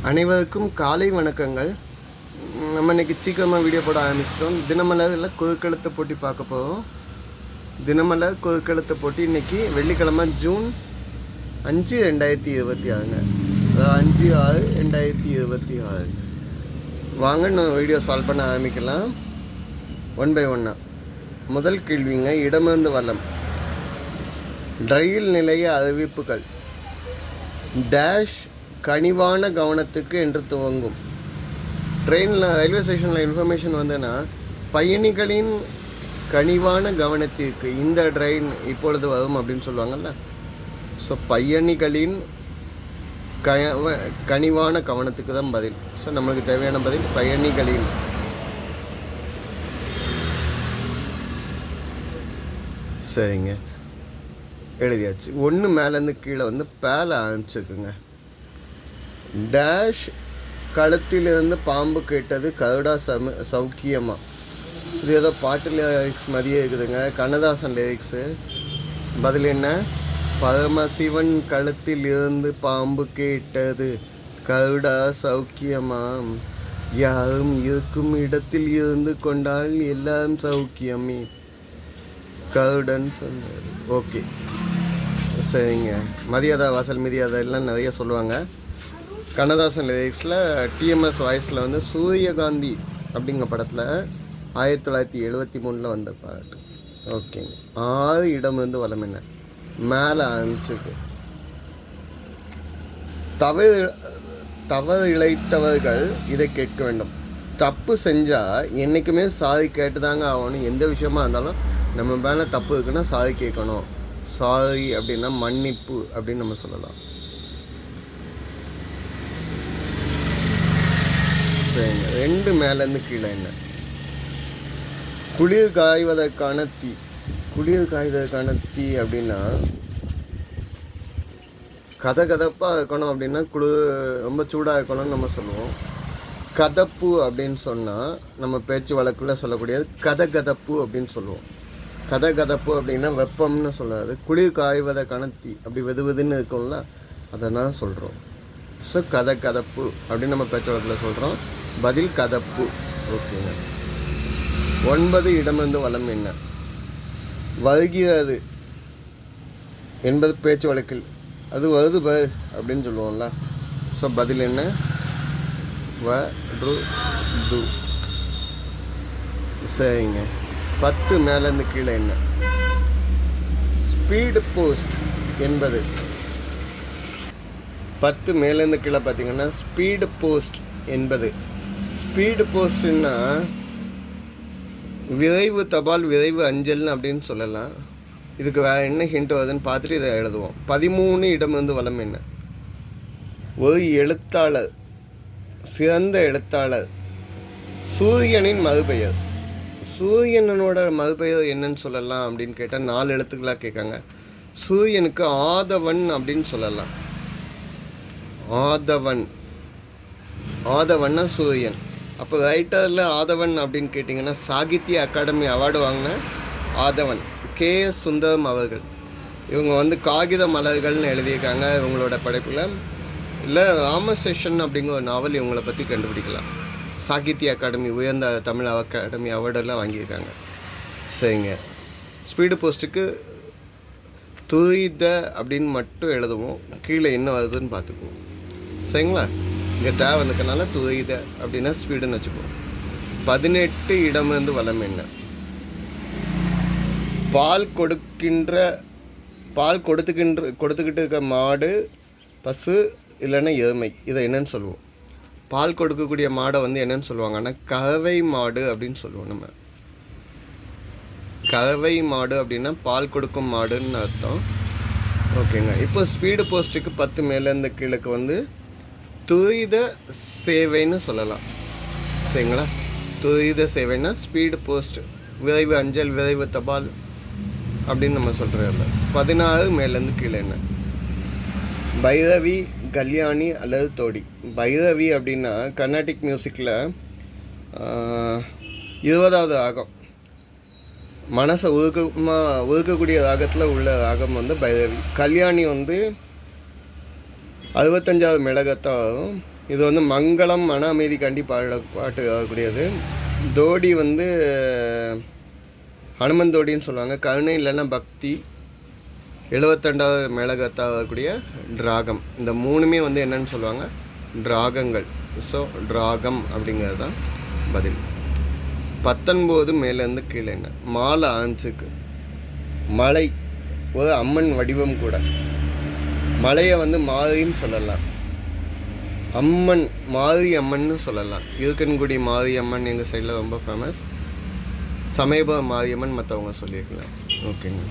அனைவருக்கும் காலை வணக்கங்கள். நம்ம இன்றைக்கி சீக்கிரமாக வீடியோ போட ஆரம்பிச்சிட்டோம். தினமலரில் குறுக்கெழுத்து போட்டி பார்க்க போகிறோம். தினமலர் குறுக்கெழுத்து போட்டி இன்றைக்கி வெள்ளிக்கிழமை ஜூன் 5, 2026. அதாவது 5/6/2026. வாங்க நம்ம வீடியோ சால்வ் பண்ண ஆரம்பிக்கலாம். 1 by 1. முதல் கேள்விங்க, இடமிருந்து வல்லம். ரயில் நிலைய அறிவிப்புகள் டேஷ் கனிவான கவனத்துக்கு என்று துவங்கும். ட்ரெயினில் ரயில்வே ஸ்டேஷனில் இன்ஃபர்மேஷன் வந்ததுன்னா, பயணிகளின் கனிவான கவனத்திற்கு இந்த ட்ரெயின் இப்பொழுது வரும் அப்படின்னு சொல்லுவாங்கள்ல. ஸோ பயணிகளின் கனிவான கவனத்துக்கு தான் பதில். ஸோ நம்மளுக்கு தேவையான பதில் பயணிகளின். சரிங்க, எழுதியாச்சு. ஒன்று மேலேருந்து கீழே வந்து பேல ஆரம்பிச்சுக்குங்க. டேஷ் களத்திலிருந்து பாம்பு கேட்டது கருடா சௌக்கியமா. இது ஏதோ பாட்டு லிரிக்ஸ் மாதிரியே இருக்குதுங்க, கண்ணதாசன் லிரிக்ஸு. பதில் என்ன? பரமசிவன் களத்தில் இருந்து பாம்பு கேட்டது கருடா சௌக்கியமாம். யாரும் இருக்கும் இடத்தில் இருந்து கொண்டால் எல்லாம் சௌக்கியமே, கருடன் சொன்னார். ஓகே, சரிங்க. மரியாதை வாசல் மிரியாதை எல்லாம் நிறைய சொல்லுவாங்க. கண்ணதாசன் லிரிக்ஸில் டிஎம்எஸ் வாய்ஸில் வந்து சூரியகாந்தி அப்படிங்கிற படத்தில் 1973 வந்த பாட்டு. ஓகேங்க. 6 இடமிருந்து வலம் என்ன? மேலே ஆரம்பிச்சிருக்கு. தவறு இழைத்தவர்கள் இதை கேட்க வேண்டும். தப்பு செஞ்சால் என்றைக்குமே சாரி கேட்டு தாங்க ஆகணும். எந்த விஷயமா இருந்தாலும் நம்ம மேலே தப்பு இருக்குன்னா சாரி கேட்கணும். சாரி அப்படின்னா மன்னிப்பு அப்படின்னு நம்ம சொல்லலாம். சரிங்க. 2 மேலேருந்து கீழே என்ன? குளிர் காய்வதற்கான தீ. குளிர் காய்வதற்கான தீ அப்படின்னா கதப்பாக இருக்கணும். அப்படின்னா ரொம்ப சூடாக இருக்கணும்னு நம்ம சொல்லுவோம். கதப்பு அப்படின்னு சொன்னால் நம்ம பேச்சு வழக்கில் சொல்லக்கூடியது கதப்பு அப்படின்னு சொல்லுவோம். கதப்பு அப்படின்னா வெப்பம்னு சொல்லாது. குளிர் காய்வதற்கான தீ அப்படி வெதுன்னு இருக்கும்ல, அதை நான் சொல்கிறோம். ஸோ கதப்பு அப்படின்னு நம்ம பேச்சு வழக்கில் சொல்கிறோம். பதில் கதப்பு. ஓகேங்க. 9 இடமிருந்து வலம் என்ன? வருகிறது என்பது பேச்சு வழக்கில் அது வருது அப்படின்னு சொல்லுவோம்ல. ஸோ பதில் என்ன? து. சரிங்க. 10 மேலேருந்து கீழே என்ன? ஸ்பீடு போஸ்ட் என்பது 10 மேலேருந்து கீழே பார்த்தீங்கன்னா ஸ்பீடு போஸ்ட் என்பது. ஸ்பீடு போஸ்ட்னா விரைவு தபால், விரைவு அஞ்சல்னு அப்படின்னு சொல்லலாம். இதுக்கு வேறு என்ன ஹிண்ட் வருதுன்னு பார்த்துட்டு இதை எழுதுவோம். 13 இடமிருந்து வலம் என்ன? ஒரு எழுத்தாளர், சிறந்த எழுத்தாளர். சூரியனின் மறுபெயர். சூரியனோட மறுபெயர் என்னன்னு சொல்லலாம் அப்படின்னு கேட்டால் 4 எழுத்துக்களாக கேட்காங்க. சூரியனுக்கு ஆதவன் அப்படின்னு சொல்லலாம். ஆதவன்னா சூரியன். அப்போ ரைட்டரில் ஆதவன் அப்படின்னு கேட்டிங்கன்னா சாகித்ய அகாடமி அவார்டு வாங்கின ஆதவன் கே.எஸ். சுந்தரம் அவர்கள். இவங்க வந்து காகித மலர்கள்னு எழுதியிருக்காங்க இவங்களோட படைப்பில். இல்லை ராமசேஷன் அப்படிங்கிற ஒரு நாவல் இவங்களை பற்றி கண்டுபிடிக்கலாம். சாகித்ய அகாடமி, உயர்ந்த தமிழ் அகாடமி அவார்டெல்லாம் வாங்கியிருக்காங்க. சரிங்க. ஸ்பீடு போஸ்ட்டுக்கு துரித அப்படின்னு மட்டும் எழுதுவோம். கீழே என்ன வருதுன்னு பார்த்துக்குவோம். சரிங்களா? இங்கே தேவை வந்துக்கனால துரித அப்படின்னா ஸ்பீடுன்னு வச்சுக்குவோம். 18 இடமிருந்து வலம் என்ன? பால் கொடுத்துக்கிட்டு இருக்க மாடு, பசு இல்லைன்னா எருமை. இதை என்னன்னு சொல்லுவோம்? பால் கொடுக்கக்கூடிய மாடை வந்து என்னன்னு சொல்லுவாங்கன்னா கறவை மாடு அப்படின்னு சொல்லுவோம். நம்ம கறவை மாடு அப்படின்னா பால் கொடுக்கும் மாடுன்னு அர்த்தம். ஓகேங்க. இப்போ ஸ்பீடு போஸ்ட்டுக்கு 10 மேலேருந்து கீழக்கு வந்து துரித சேவைன்னு சொல்லலாம். சரிங்களா? துரித சேவைன்னா ஸ்பீடு போஸ்ட், விரைவு அஞ்சல், விரைவு தபால் அப்படின்னு நம்ம சொல்கிறது. 16 மேலேருந்து கீழே என்ன? பைரவி, கல்யாணி அல்லது தோடி. பைரவி அப்படின்னா கர்நாடிக் மியூசிக்கில் 20வது ராகம், மனசை உருக்கக்கூடிய ராகத்தில் உள்ள ராகம் வந்து பைரவி. கல்யாணி வந்து 65வது மெலகத்தாலும் இது வந்து மங்களம் மன அமைதிக்காண்டி பாட்டு ஆகக்கூடியது. தோடி வந்து ஹனுமன் தோடின்னு சொல்லுவாங்க. கருணை இல்லைன்னா பக்தி. 72வது மேலகத்தாகக்கூடிய டிராகம். இந்த 3மே வந்து என்னன்னு சொல்லுவாங்க, டிராகங்கள். ஸோ டிராகம் அப்படிங்கிறது தான் பதில். 19 மேலேருந்து கீழே என்ன? மாலை ஆஞ்சுக்கு. மலை ஒரு அம்மன் வடிவம் கூட. மலையை வந்து மாரின்னு சொல்லலாம், அம்மன் மாரி அம்மன்னு சொல்லலாம். இருக்கன்குடி மாரியம்மன் எங்கள் சைடில் ரொம்ப ஃபேமஸ். சமயபுர மாரியம்மன் மற்றவங்க சொல்லியிருக்கலாம். ஓகேங்க.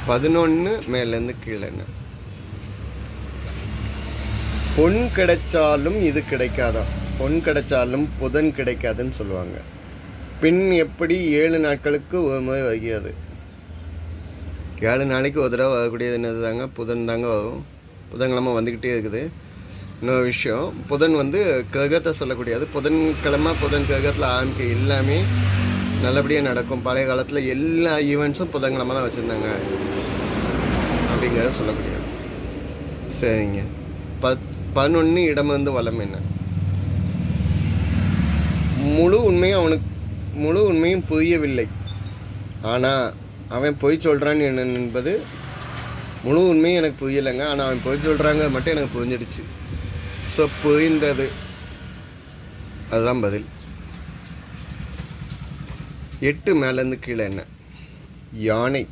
11 மேலேருந்து கீழே என்ன? பொன் கிடைச்சாலும் இது கிடைக்காதான். பொன் கிடைச்சாலும் புதன் கிடைக்காதுன்னு சொல்லுவாங்க. பின் எப்படி 7 நாட்களுக்கு ஒரு முறை வருகிறது? 7 நாளைக்கு ஒரு தடவை வரக்கூடியது என்னது தாங்க? புதன் தாங்க வரும். புதன்கிழமை வந்துக்கிட்டே இருக்குது. இன்னொரு விஷயம், புதன் வந்து கிரகத்தை சொல்லக்கூடியது. புதன்கிழமை புதன் கிரகத்தில் ஆரம்பிக்க எல்லாமே நல்லபடியாக நடக்கும். பழைய காலத்தில் எல்லா ஈவெண்ட்ஸும் புதன்கிழமை தான் வச்சுருந்தாங்க அப்படிங்கிறத சொல்லக்கூடியது. சரிங்க. 11 இடமிருந்து வளம் என்ன? முழு உண்மையும் புரியவில்லை, ஆனால் அவன் பொய் சொல்கிறான்னு என்பது. முழு உண்மையும் எனக்கு புரியலைங்க, ஆனால் அவன் பொய் சொல்கிறாங்க மட்டும் எனக்கு புரிஞ்சிடுச்சு. ஸோ புரிந்தது, அதுதான் பதில். 8 மேலேருந்து கீழே என்ன? யானை.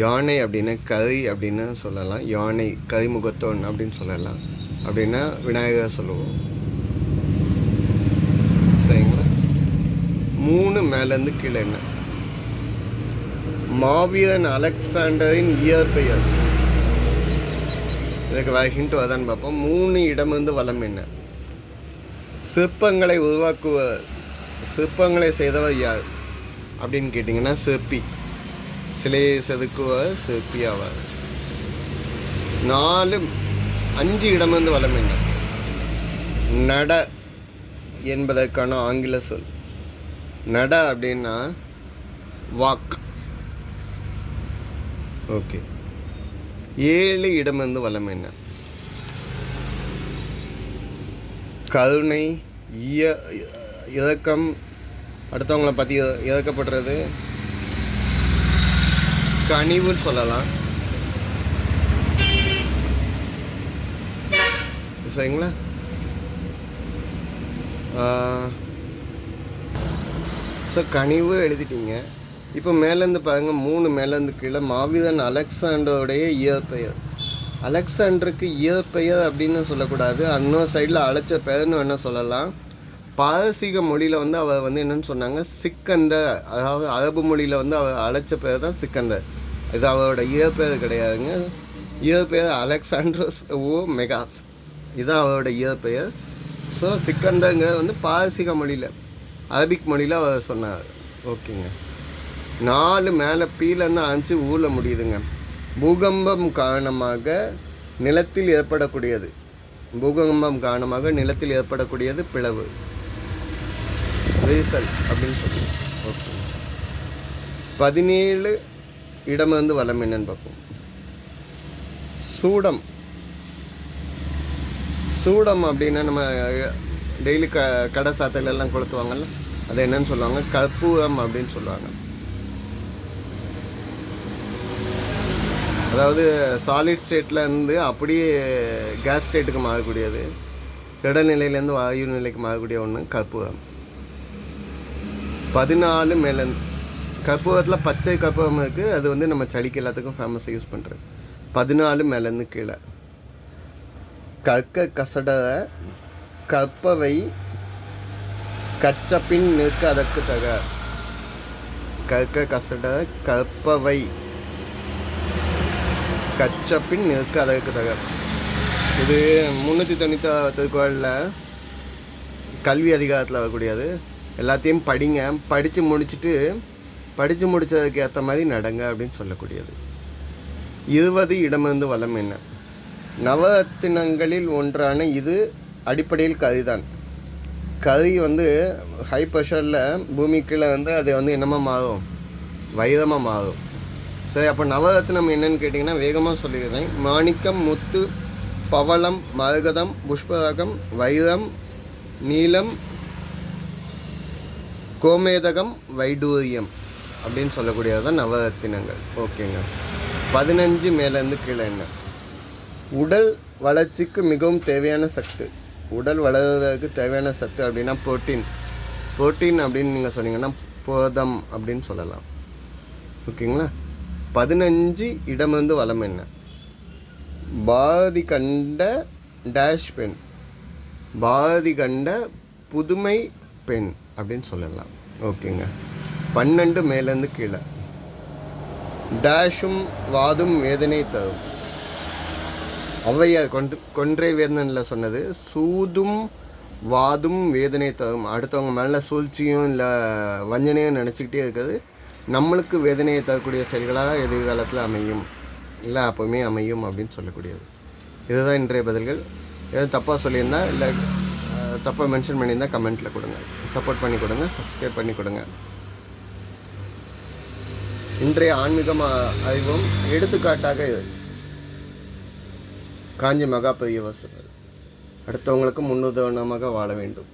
யானை அப்படின்னா கரி அப்படின்னு சொல்லலாம். யானை கரிமுகத்தோன் அப்படின்னு சொல்லலாம். அப்படின்னா விநாயகர் சொல்லுவோம். சரிங்களா? 3 மேலேருந்து கீழே என்ன? மாவீரன் அலெக்சாண்டரின் இயற்பெயர். இதுக்கு வேறு ஹிண்ட் அதான் பார்ப்போம். 3 இடமிருந்து வளம் என்ன? சிற்பங்களை சிற்பங்களை செய்தவர் யார் அப்படின்னு கேட்டிங்கன்னா சிற்பி. சிலையை செதுக்குவர் சிற்பி ஆவார். 5 இடமிருந்து வளம் என்ன? நட என்பதற்கான ஆங்கில சொல். நட அப்படின்னா வாக். ஓகே. 7 இடமிருந்து வளம் என்ன? கருணை, இரக்கம், அடுத்தவங்களை பற்றி இறக்கப்படுறது, கனிவுன்னு சொல்லலாம். சரிங்களா? ஸோ கனிவு எழுதிட்டீங்க. இப்போ மேலேருந்து பாருங்கள், 3 மேலேருந்து கீழே மாவீரன் அலெக்சாண்டருடைய இயற்பெயர். அலெக்சாண்டருக்கு இயற்பெயர் அப்படின்னு சொல்லக்கூடாது, இன்னொரு சைடில் அழைச்ச பெயர்னு என்ன சொல்லலாம். பாரசீக மொழியில் வந்து அவர் வந்து என்னென்னு சொன்னாங்க, சிக்கந்தர். அதாவது அரபு மொழியில் வந்து அவர் அழைச்ச பெயர் தான் சிக்கந்தர். இது அவரோட இயற்பெயர் கிடையாதுங்க. இயற்பெயர் அலெக்சாண்டர்ஸ் ஓ மெகாஸ், இதுதான் அவரோட இயற்பெயர். ஸோ சிக்கந்தருங்கிற வந்து பாரசீக மொழியில், அரபிக் மொழியில் அவர் சொன்னார். ஓகேங்க. 4 மேலே பீலேருந்து ஆரம்பிச்சு ஊரில் முடியுதுங்க. பூகம்பம் காரணமாக நிலத்தில் ஏற்படக்கூடியது. பூகம்பம் காரணமாக நிலத்தில் ஏற்படக்கூடியது பிளவு, ரீசல் அப்படின்னு சொல்லுவோம். ஓகே. 17 இடமிருந்து வளம் என்னன்னு பார்ப்போம். சூடம். சூடம் அப்படின்னா நம்ம டெய்லி கடை சாத்தையிலெல்லாம் கொளுத்துவாங்கல்ல, அது என்னன்னு சொல்லுவாங்க, கற்பூரம் அப்படின்னு சொல்லுவாங்க. அதாவது சாலிட் ஸ்டேட்டில் இருந்து அப்படியே கேஸ் ஸ்டேட்டுக்கு மாறக்கூடியது, திடநிலையிலேருந்து வாயு நிலைக்கு மாறக்கூடிய ஒன்று கற்பூரம். 14 மேலேருந்து கற்பூரத்தில் பச்சை கற்பூரம் இருக்குது, அது வந்து நம்ம சளிக்கு எல்லாத்துக்கும் ஃபேமஸாக யூஸ் பண்ணுறது. 14 மேலேருந்து கீழே கற்க கசட கற்பவை கச்சப்பின் நிற்க அதற்கு தக. கற்க கசட கற்பவை கச்சப்பின் நிற்க அதற்கு தக. இது 396 திருக்குறளில் கல்வி அதிகாரத்தில் வரக்கூடியது. எல்லாத்தையும் படிங்க, படித்து முடித்ததுக்கு ஏற்ற மாதிரி நடங்க அப்படின்னு சொல்லக்கூடியது. 20 இடமிருந்து வளம் என்ன? நவரத்தினங்களில் ஒன்றான இது அடிப்படையில் கரிதான். கரி வந்து ஹை ப்ரெஷரில் பூமிக்குள்ளே வந்து அது வந்து என்னமாக மாறும், வைரமாக மாறும். சரி, அப்போ நவரத்தினம் என்னன்னு கேட்டிங்கன்னா வேகமாக சொல்லிடுறேன். மாணிக்கம், முத்து, பவளம், மரகதம், புஷ்பராகம், வைரம், நீலம், கோமேதகம், வைடூரியம் அப்படின்னு சொல்லக்கூடியது தான் நவரத்தினங்கள். ஓகேங்க. 15 மேலேருந்து கீழே என்ன? உடல் வளர்ச்சிக்கு மிகவும் தேவையான சத்து. உடல் வளர்கிறதுக்கு தேவையான சத்து அப்படின்னா புரோட்டீன் அப்படின்னு நீங்கள் சொன்னீங்கன்னா புரதம் அப்படின்னு சொல்லலாம். ஓகேங்களா. 15 இடமிருந்து வளம் என்ன? பாரதி கண்ட டேஷ் பெண், பாரதி கண்ட புதுமை பெண் அப்படின்னு சொல்லலாம். ஓகேங்க. 12 மேலேருந்து கீழே டேஷும் வாதும் வேதனை தரும். ஔவையார் கொன்றை வேதனையில் சொன்னது சூதும் வாதும் வேதனை தரும். அடுத்தவங்க மேலே சூழ்ச்சியும் இல்லை வஞ்சனையும் நினச்சிக்கிட்டே இருக்கிறது நம்மளுக்கு வேதனையை தரக்கூடிய செயல்களாக எதிர்காலத்தில் அமையும், இல்லை அப்போவுமே அமையும் அப்படின்னு சொல்லக்கூடியது. இதுதான் இன்றைய பதில்கள். எதுவும் தப்பாக சொல்லியிருந்தால் இல்லை தப்பாக மென்ஷன் பண்ணியிருந்தால் கமெண்ட்டில் கொடுங்க. சப்போர்ட் பண்ணி கொடுங்க, சப்ஸ்கிரைப் பண்ணி கொடுங்க. இன்றைய ஆன்மீகம் அறிவும் எடுத்துக்காட்டாக காஞ்சி மகா பெரியவர் சொன்னது, அடுத்தவங்களுக்கு முன்னுதாரணமாக வாழ வேண்டும்.